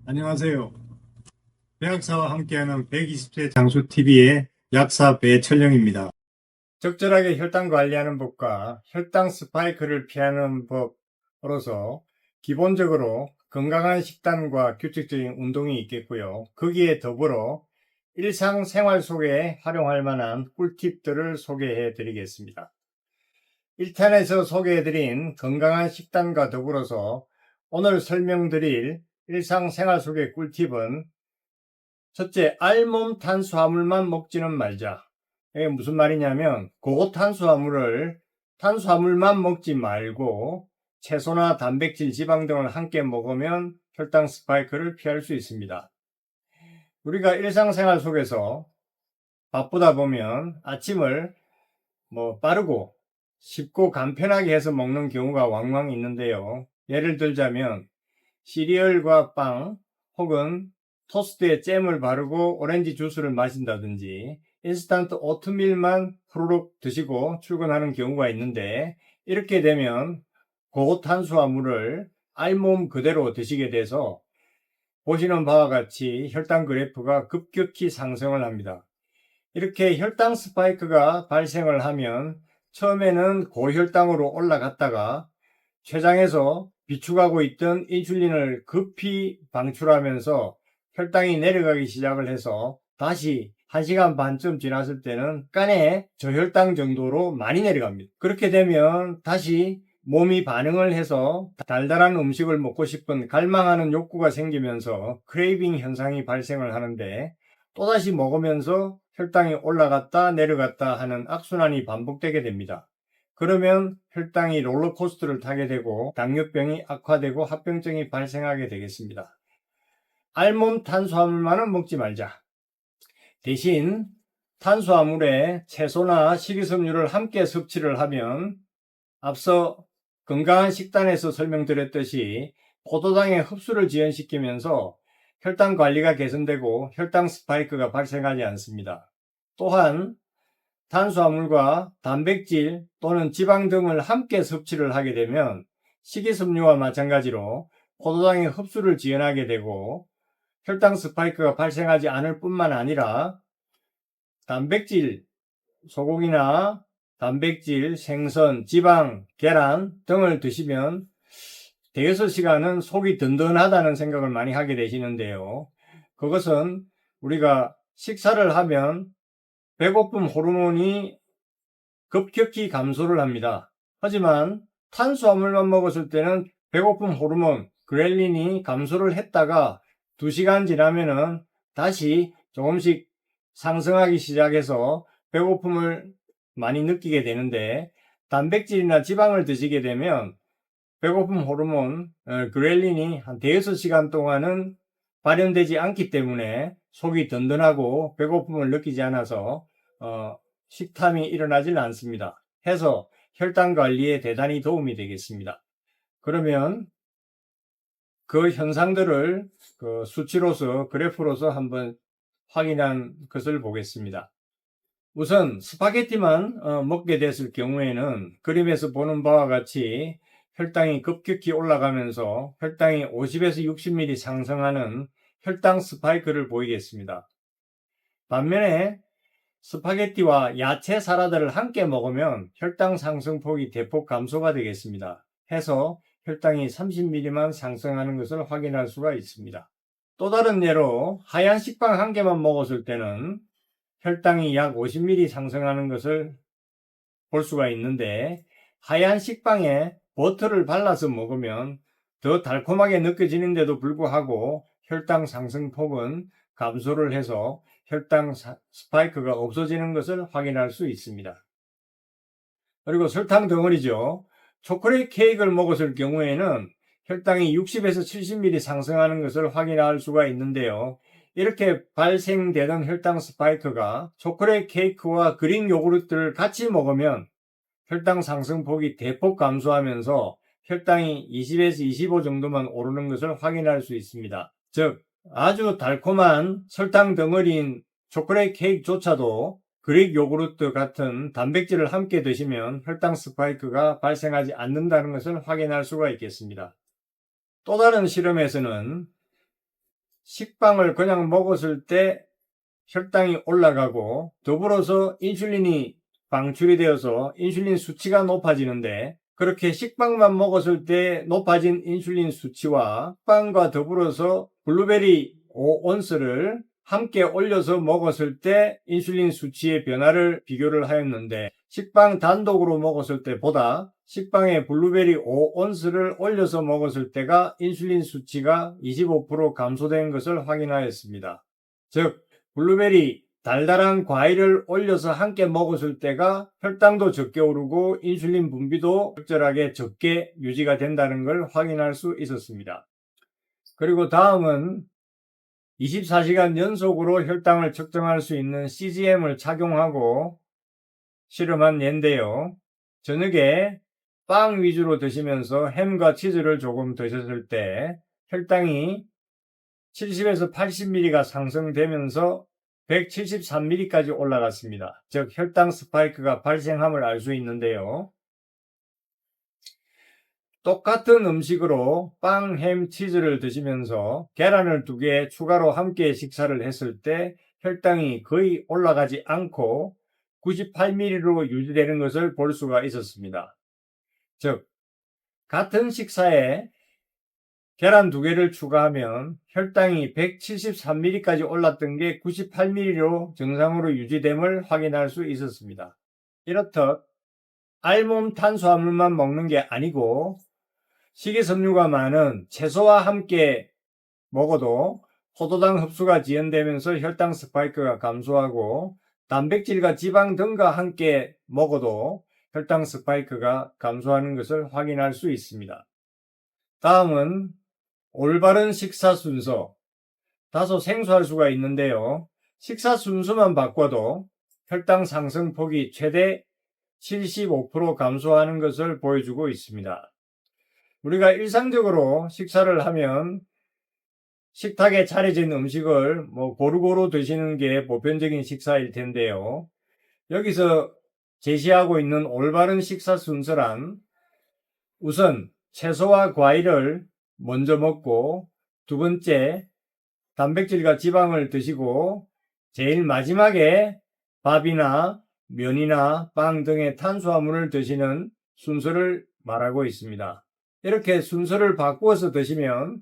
안녕하세요. 배약사와 함께하는 120세 장수TV의 약사 배철영입니다. 적절하게 혈당 관리하는 법과 혈당 스파이크를 피하는 법으로서 기본적으로 건강한 식단과 규칙적인 운동이 있겠고요. 거기에 더불어 일상생활 속에 활용할 만한 꿀팁들을 소개해 드리겠습니다. 1탄에서 소개해드린 건강한 식단과 더불어서 오늘 설명드릴 일상생활 속의 꿀팁은 첫째, 알몸 탄수화물만 먹지는 말자. 이게 무슨 말이냐면 탄수화물만 먹지 말고 채소나 단백질, 지방 등을 함께 먹으면 혈당 스파이크를 피할 수 있습니다. 우리가 일상생활 속에서 바쁘다 보면 아침을 빠르고 쉽고 간편하게 해서 먹는 경우가 왕왕 있는데요. 예를 들자면 시리얼과 빵 혹은 토스트에 잼을 바르고 오렌지 주스를 마신다든지 인스턴트 오트밀만 후루룩 드시고 출근하는 경우가 있는데, 이렇게 되면 고탄수화물을 알몸 그대로 드시게 돼서 보시는 바와 같이 혈당 그래프가 급격히 상승을 합니다. 이렇게 혈당 스파이크가 발생을 하면 처음에는 고혈당으로 올라갔다가 췌장에서 비축하고 있던 인슐린을 급히 방출하면서 혈당이 내려가기 시작을 해서 다시 1시간 반쯤 지났을 때는 간에 저혈당 정도로 많이 내려갑니다. 그렇게 되면 다시 몸이 반응을 해서 달달한 음식을 먹고 싶은 갈망하는 욕구가 생기면서 크레이빙 현상이 발생을 하는데, 또다시 먹으면서 혈당이 올라갔다 내려갔다 하는 악순환이 반복되게 됩니다. 그러면 혈당이 롤러코스터를 타게 되고 당뇨병이 악화되고 합병증이 발생하게 되겠습니다. 알몸 탄수화물만은 먹지 말자. 대신 탄수화물에 채소나 식이섬유를 함께 섭취를 하면 앞서 건강한 식단에서 설명드렸듯이 포도당의 흡수를 지연시키면서 혈당 관리가 개선되고 혈당 스파이크가 발생하지 않습니다. 또한 탄수화물과 단백질 또는 지방 등을 함께 섭취를 하게 되면 식이섬유와 마찬가지로 포도당의 흡수를 지연하게 되고 혈당 스파이크가 발생하지 않을 뿐만 아니라 단백질, 소고기나 단백질, 생선, 지방, 계란 등을 드시면 대여섯 시간은 속이 든든하다는 생각을 많이 하게 되시는데요. 그것은 우리가 식사를 하면 배고픔 호르몬이 급격히 감소를 합니다. 하지만 탄수화물만 먹었을 때는 배고픔 호르몬 그렐린이 감소를 했다가 2시간 지나면은 다시 조금씩 상승하기 시작해서 배고픔을 많이 느끼게 되는데, 단백질이나 지방을 드시게 되면 배고픔 호르몬 그렐린이 한 대여섯 시간 동안은 발현되지 않기 때문에 속이 든든하고 배고픔을 느끼지 않아서 식탐이 일어나질 않습니다. 해서 혈당 관리에 대단히 도움이 되겠습니다. 그러면 그 현상들을 수치로서 그래프로서 한번 확인한 것을 보겠습니다. 우선 스파게티만 먹게 됐을 경우에는 그림에서 보는 바와 같이 혈당이 급격히 올라가면서 혈당이 50에서 60ml 상승하는 혈당 스파이크를 보이겠습니다. 반면에 스파게티와 야채 사라다를 함께 먹으면 혈당 상승폭이 대폭 감소가 되겠습니다. 해서 혈당이 30ml만 상승하는 것을 확인할 수가 있습니다. 또 다른 예로 하얀 식빵 한 개만 먹었을 때는 혈당이 약 50ml 상승하는 것을 볼 수가 있는데, 하얀 식빵에 버터를 발라서 먹으면 더 달콤하게 느껴지는데도 불구하고 혈당 상승폭은 감소를 해서 혈당 스파이크가 없어지는 것을 확인할 수 있습니다. 그리고 설탕 덩어리죠. 초콜릿 케이크를 먹었을 경우에는 혈당이 60에서 70ml 상승하는 것을 확인할 수가 있는데요. 이렇게 발생되는 혈당 스파이크가 초콜릿 케이크와 그릭 요구르트를 같이 먹으면 혈당 상승폭이 대폭 감소하면서 혈당이 20에서 25 정도만 오르는 것을 확인할 수 있습니다. 즉 아주 달콤한 설탕 덩어리인 초콜릿 케이크조차도 그릭 요구르트 같은 단백질을 함께 드시면 혈당 스파이크가 발생하지 않는다는 것을 확인할 수가 있겠습니다. 또 다른 실험에서는 식빵을 그냥 먹었을 때 혈당이 올라가고 더불어서 인슐린이 방출이 되어서 인슐린 수치가 높아지는데, 그렇게 식빵만 먹었을 때 높아진 인슐린 수치와 식빵과 더불어서 블루베리 5온스를 함께 올려서 먹었을 때 인슐린 수치의 변화를 비교를 하였는데, 식빵 단독으로 먹었을 때보다 식빵에 블루베리 5온스를 올려서 먹었을 때가 인슐린 수치가 25% 감소된 것을 확인하였습니다. 즉, 블루베리 달달한 과일을 올려서 함께 먹었을 때가 혈당도 적게 오르고 인슐린 분비도 적절하게 적게 유지가 된다는 걸 확인할 수 있었습니다. 그리고 다음은 24시간 연속으로 혈당을 측정할 수 있는 CGM을 착용하고 실험한 예인데요. 저녁에 빵 위주로 드시면서 햄과 치즈를 조금 드셨을 때 혈당이 70에서 80mg가 상승되면서 173mg까지 올라갔습니다. 즉 혈당 스파이크가 발생함을 알 수 있는데요. 똑같은 음식으로 빵, 햄, 치즈를 드시면서 계란을 2개 추가로 함께 식사를 했을 때 혈당이 거의 올라가지 않고 98mg로 유지되는 것을 볼 수가 있었습니다. 즉 같은 식사에 계란 2개를 추가하면 혈당이 173mg까지 올랐던 게 98mg로 정상으로 유지됨을 확인할 수 있었습니다. 이렇듯 알몸 탄수화물만 먹는 게 아니고 식이섬유가 많은 채소와 함께 먹어도 포도당 흡수가 지연되면서 혈당 스파이크가 감소하고, 단백질과 지방 등과 함께 먹어도 혈당 스파이크가 감소하는 것을 확인할 수 있습니다. 다음은 올바른 식사 순서. 다소 생소할 수가 있는데요. 식사 순서만 바꿔도 혈당 상승폭이 최대 75% 감소하는 것을 보여주고 있습니다. 우리가 일상적으로 식사를 하면 식탁에 차려진 음식을 고루고루 드시는 게 보편적인 식사일 텐데요. 여기서 제시하고 있는 올바른 식사 순서란 우선 채소와 과일을 먼저 먹고, 2번째 단백질과 지방을 드시고, 제일 마지막에 밥이나 면이나 빵 등의 탄수화물을 드시는 순서를 말하고 있습니다. 이렇게 순서를 바꾸어서 드시면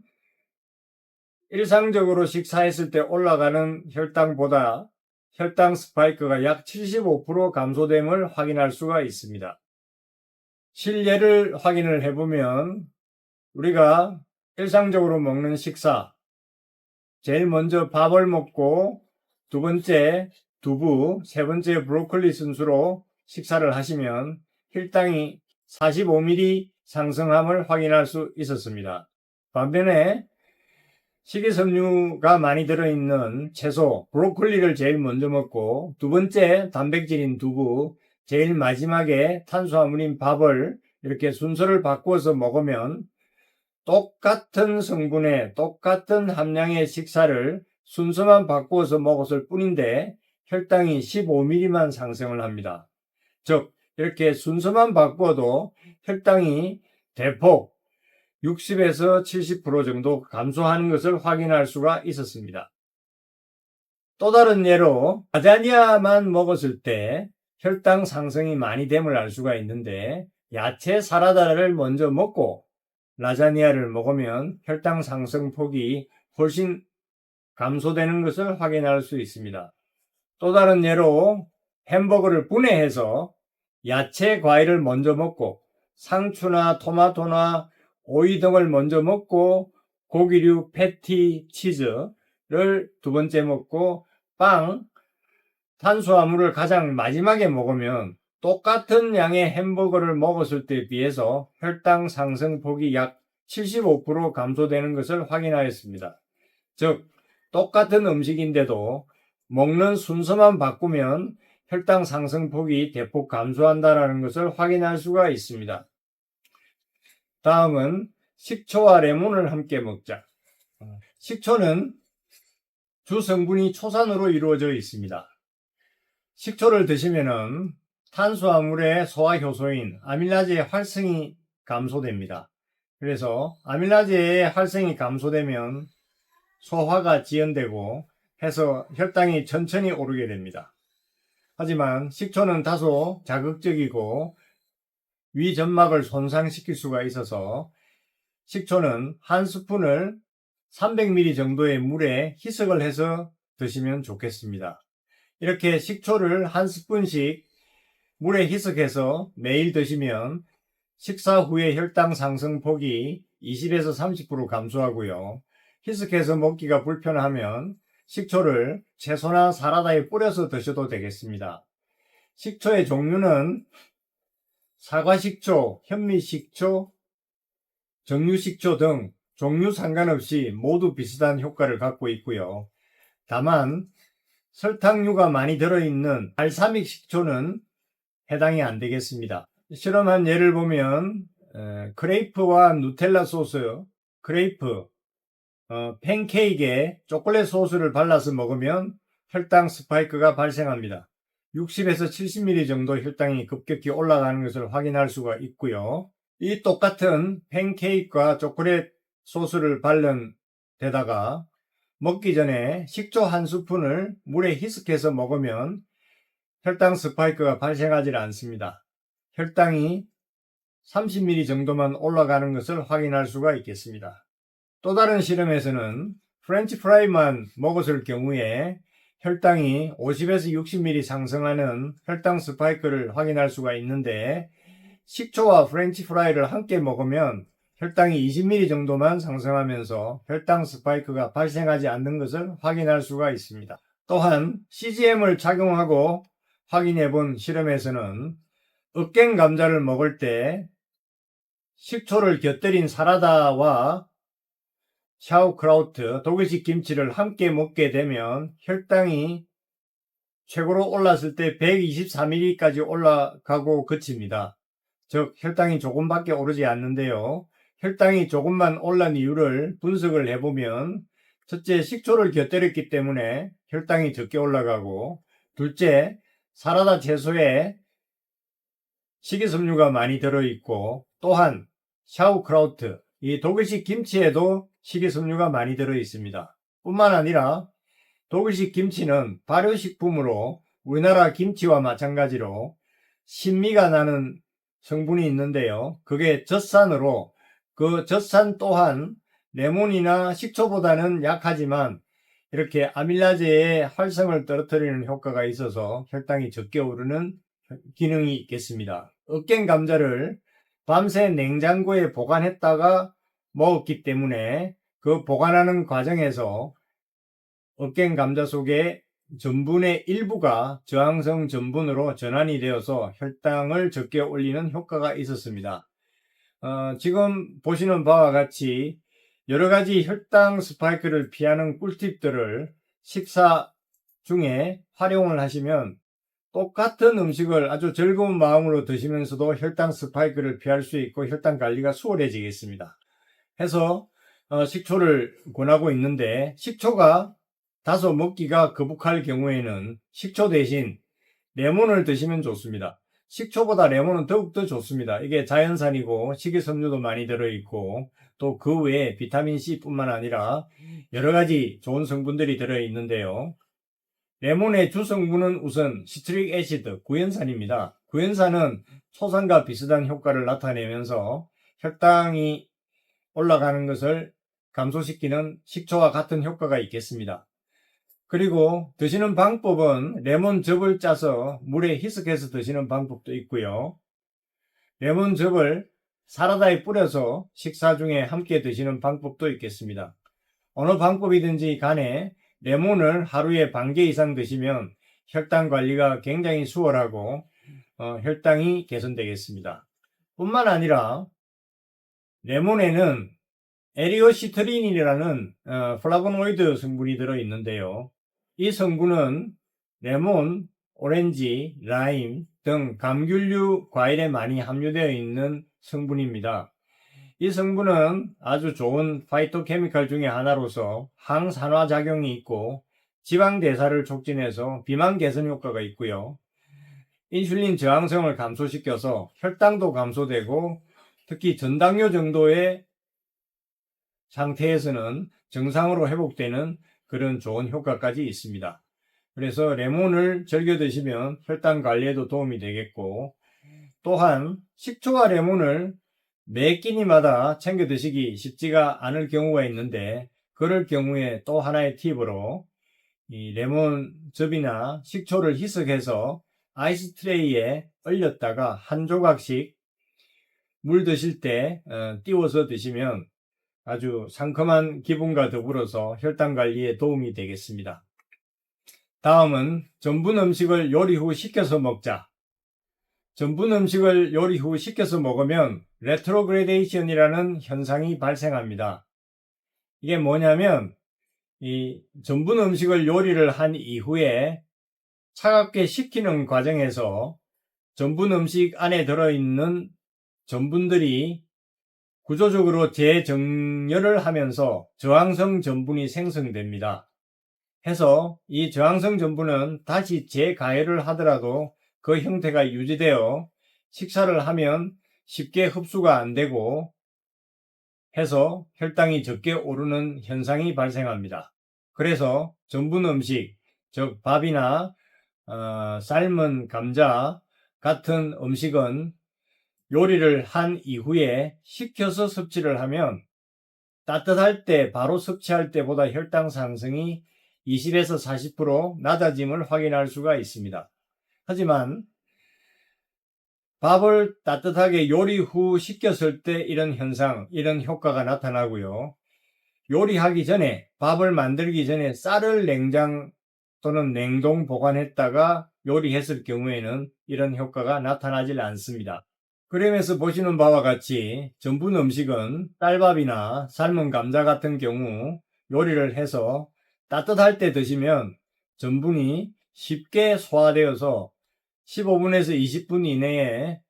일상적으로 식사했을 때 올라가는 혈당보다 혈당 스파이크가 약 75% 감소됨을 확인할 수가 있습니다. 실례를 확인을 해보면 우리가 일상적으로 먹는 식사, 제일 먼저 밥을 먹고 2번째 두부, 3번째 브로콜리 순서로 식사를 하시면 혈당이 45mg 상승함을 확인할 수 있었습니다. 반면에 식이섬유가 많이 들어있는 채소, 브로콜리를 제일 먼저 먹고 2번째 단백질인 두부, 제일 마지막에 탄수화물인 밥을 이렇게 순서를 바꾸어서 먹으면 똑같은 성분의 똑같은 함량의 식사를 순서만 바꾸어서 먹었을 뿐인데 혈당이 15mg만 상승을 합니다. 즉 이렇게 순서만 바꾸어도 혈당이 대폭 60에서 70% 정도 감소하는 것을 확인할 수가 있었습니다. 또 다른 예로 라자냐만 먹었을 때 혈당 상승이 많이 됨을 알 수가 있는데, 야채 사라다를 먼저 먹고 라자냐를 먹으면 혈당 상승폭이 훨씬 감소되는 것을 확인할 수 있습니다. 또 다른 예로 햄버거를 분해해서 야채, 과일을 먼저 먹고 상추나 토마토나 오이 등을 먼저 먹고 고기류, 패티, 치즈를 2번째 먹고 빵, 탄수화물을 가장 마지막에 먹으면 똑같은 양의 햄버거를 먹었을 때에 비해서 혈당 상승폭이 약 75% 감소되는 것을 확인하였습니다. 즉 똑같은 음식인데도 먹는 순서만 바꾸면 혈당 상승폭이 대폭 감소한다는 것을 확인할 수가 있습니다. 다음은 식초와 레몬을 함께 먹자. 식초는 주 성분이 초산으로 이루어져 있습니다. 식초를 드시면은 탄수화물의 소화 효소인 아밀라제의 활성이 감소됩니다. 그래서 아밀라제의 활성이 감소되면 소화가 지연되고 해서 혈당이 천천히 오르게 됩니다. 하지만 식초는 다소 자극적이고 위점막을 손상시킬 수가 있어서 식초는 한 스푼을 300ml 정도의 물에 희석을 해서 드시면 좋겠습니다. 이렇게 식초를 한 스푼씩 물에 희석해서 매일 드시면 식사 후에 혈당 상승폭이 20에서 30% 감소하고요. 희석해서 먹기가 불편하면 식초를 채소나 사라다에 뿌려서 드셔도 되겠습니다. 식초의 종류는 사과식초, 현미식초, 정류식초 등 종류 상관없이 모두 비슷한 효과를 갖고 있고요. 다만 설탕류가 많이 들어있는 발사믹 식초는 해당이 안 되겠습니다. 실험한 예를 보면 크레이프와 누텔라 소스, 크레이프, 팬케이크에 초콜릿 소스를 발라서 먹으면 혈당 스파이크가 발생합니다. 60에서 70ml 정도 혈당이 급격히 올라가는 것을 확인할 수가 있고요. 이 똑같은 팬케이크와 초콜릿 소스를 바른 데다가 먹기 전에 식초 한 스푼을 물에 희석해서 먹으면 혈당 스파이크가 발생하지 않습니다. 혈당이 30ml 정도만 올라가는 것을 확인할 수가 있겠습니다. 또 다른 실험에서는 프렌치 프라이만 먹었을 경우에 혈당이 50에서 60ml 상승하는 혈당 스파이크를 확인할 수가 있는데 식초와 프렌치 프라이를 함께 먹으면 혈당이 20ml 정도만 상승하면서 혈당 스파이크가 발생하지 않는 것을 확인할 수가 있습니다. 또한 CGM을 착용하고 확인해 본 실험에서는 으깬 감자를 먹을 때 식초를 곁들인 사라다와 샤우크라우트, 독일식 김치를 함께 먹게 되면 혈당이 최고로 올랐을 때 124ml까지 올라가고 그칩니다. 즉 혈당이 조금밖에 오르지 않는데요. 혈당이 조금만 올란 이유를 분석을 해보면 첫째, 식초를 곁들였기 때문에 혈당이 적게 올라가고, 둘째, 사라다 채소에 식이섬유가 많이 들어있고, 또한 샤우크라우트, 이 독일식 김치에도 식이섬유가 많이 들어있습니다. 뿐만 아니라 독일식 김치는 발효식품으로 우리나라 김치와 마찬가지로 신미가 나는 성분이 있는데요. 그게 젖산으로 그 젖산 또한 레몬이나 식초보다는 약하지만 이렇게 아밀라제의 활성을 떨어뜨리는 효과가 있어서 혈당이 적게 오르는 기능이 있겠습니다. 으깬 감자를 밤새 냉장고에 보관했다가 먹었기 때문에 그 보관하는 과정에서 으깬 감자 속에 전분의 일부가 저항성 전분으로 전환이 되어서 혈당을 적게 올리는 효과가 있었습니다. 지금 보시는 바와 같이 여러가지 혈당 스파이크를 피하는 꿀팁들을 식사 중에 활용을 하시면 똑같은 음식을 아주 즐거운 마음으로 드시면서도 혈당 스파이크를 피할 수 있고 혈당 관리가 수월해지겠습니다. 해서 식초를 권하고 있는데, 식초가 다소 먹기가 거북할 경우에는 식초 대신 레몬을 드시면 좋습니다. 식초보다 레몬은 더욱더 좋습니다. 이게 자연산이고 식이섬유도 많이 들어있고 또 그 외에 비타민C 뿐만 아니라 여러가지 좋은 성분들이 들어있는데요. 레몬의 주성분은 우선 시트릭 애시드, 구연산입니다. 구연산은 초산과 비슷한 효과를 나타내면서 혈당이 올라가는 것을 감소시키는 식초와 같은 효과가 있겠습니다. 그리고 드시는 방법은 레몬즙을 짜서 물에 희석해서 드시는 방법도 있고요. 레몬즙을 사라다에 뿌려서 식사 중에 함께 드시는 방법도 있겠습니다. 어느 방법이든지 간에 레몬을 하루에 반 개 이상 드시면 혈당 관리가 굉장히 수월하고 혈당이 개선되겠습니다. 뿐만 아니라 레몬에는 에리오시트린이라는 플라보노이드 성분이 들어있는데요. 이 성분은 레몬, 오렌지, 라임 등 감귤류 과일에 많이 함유되어 있는 성분입니다. 이 성분은 아주 좋은 파이토케미칼 중에 하나로서 항산화 작용이 있고 지방 대사를 촉진해서 비만 개선 효과가 있고요. 인슐린 저항성을 감소시켜서 혈당도 감소되고 특히 전당뇨 정도의 상태에서는 정상으로 회복되는 그런 좋은 효과까지 있습니다. 그래서 레몬을 즐겨 드시면 혈당 관리에도 도움이 되겠고, 또한 식초와 레몬을 매 끼니마다 챙겨 드시기 쉽지가 않을 경우가 있는데, 그럴 경우에 또 하나의 팁으로 이 레몬즙이나 식초를 희석해서 아이스 트레이에 얼렸다가 한 조각씩 물 드실 때 띄워서 드시면 아주 상큼한 기분과 더불어서 혈당 관리에 도움이 되겠습니다. 다음은 전분 음식을 요리 후 식혀서 먹자. 전분 음식을 요리 후 식혀서 먹으면 레트로그레데이션이라는 현상이 발생합니다. 이게 뭐냐면 이 전분 음식을 요리를 한 이후에 차갑게 식히는 과정에서 전분 음식 안에 들어있는 전분들이 구조적으로 재정렬을 하면서 저항성 전분이 생성됩니다. 해서 이 저항성 전분은 다시 재가열을 하더라도 그 형태가 유지되어 식사를 하면 쉽게 흡수가 안 되고 해서 혈당이 적게 오르는 현상이 발생합니다. 그래서 전분 음식, 즉 밥이나 삶은 감자 같은 음식은 요리를 한 이후에 식혀서 섭취를 하면 따뜻할 때 바로 섭취할 때보다 혈당 상승이 20에서 40% 낮아짐을 확인할 수가 있습니다. 하지만 밥을 따뜻하게 요리 후 식혔을 때 이런 현상, 이런 효과가 나타나고요. 요리하기 전에, 밥을 만들기 전에 쌀을 냉장 또는 냉동 보관했다가 요리했을 경우에는 이런 효과가 나타나질 않습니다. 그림에서 보시는 바와 같이 전분 음식은 쌀밥이나 삶은 감자 같은 경우 요리를 해서 따뜻할 때 드시면 전분이 쉽게 소화되어서 15분에서 20분 이내에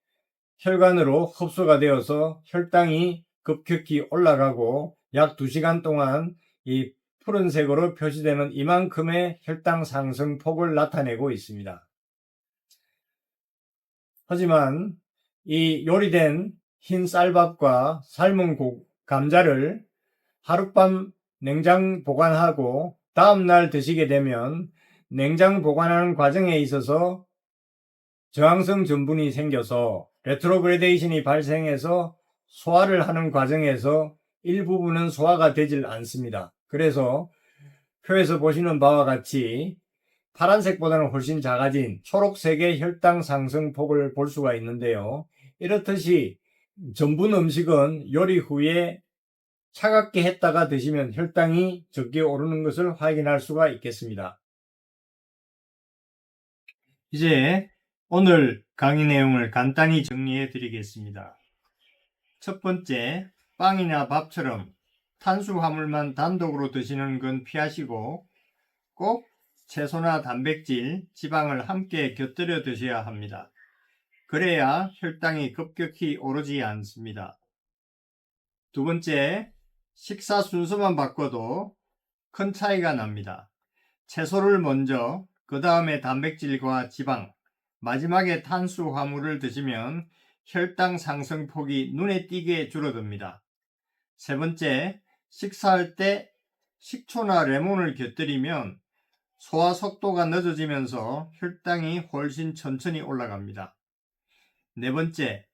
혈관으로 흡수가 되어서 혈당이 급격히 올라가고 약 2시간 동안 이 푸른색으로 표시되는 이만큼의 혈당 상승 폭을 나타내고 있습니다. 하지만 이 요리된 흰 쌀밥과 삶은 감자를 하룻밤 냉장 보관하고 다음날 드시게 되면 냉장 보관하는 과정에 있어서 저항성 전분이 생겨서 레트로그레데이션이 발생해서 소화를 하는 과정에서 일부분은 소화가 되질 않습니다. 그래서 표에서 보시는 바와 같이 파란색보다는 훨씬 작아진 초록색의 혈당 상승 폭을 볼 수가 있는데요. 이렇듯이 전분 음식은 요리 후에 차갑게 했다가 드시면 혈당이 적게 오르는 것을 확인할 수가 있겠습니다. 이제 오늘 강의 내용을 간단히 정리해 드리겠습니다. 첫 번째, 빵이나 밥처럼 탄수화물만 단독으로 드시는 건 피하시고 꼭 채소나 단백질, 지방을 함께 곁들여 드셔야 합니다. 그래야 혈당이 급격히 오르지 않습니다. 두 번째, 식사 순서만 바꿔도 큰 차이가 납니다. 채소를 먼저, 그 다음에 단백질과 지방, 마지막에 탄수화물을 드시면 혈당 상승폭이 눈에 띄게 줄어듭니다. 세 번째, 식사할 때 식초나 레몬을 곁들이면 소화 속도가 늦어지면서 혈당이 훨씬 천천히 올라갑니다. 네 번째,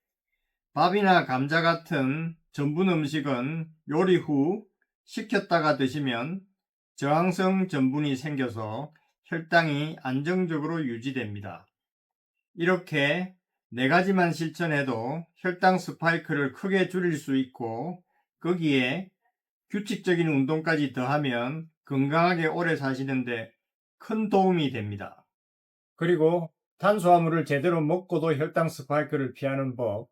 밥이나 감자 같은 전분 음식은 요리 후 식혔다가 드시면 저항성 전분이 생겨서 혈당이 안정적으로 유지됩니다. 이렇게 네 가지만 실천해도 혈당 스파이크를 크게 줄일 수 있고 거기에 규칙적인 운동까지 더하면 건강하게 오래 사시는데 큰 도움이 됩니다. 그리고 탄수화물을 제대로 먹고도 혈당 스파이크를 피하는 법,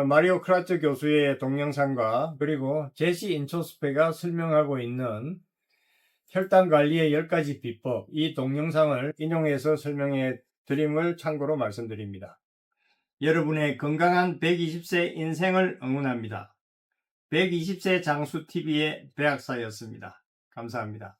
마리오 크라츠 교수의 동영상과 그리고 제시 인초스페가 설명하고 있는 혈당 관리의 10가지 비법, 이 동영상을 인용해서 설명해 드림을 참고로 말씀드립니다. 여러분의 건강한 120세 인생을 응원합니다. 120세 장수TV의 배학사였습니다. 감사합니다.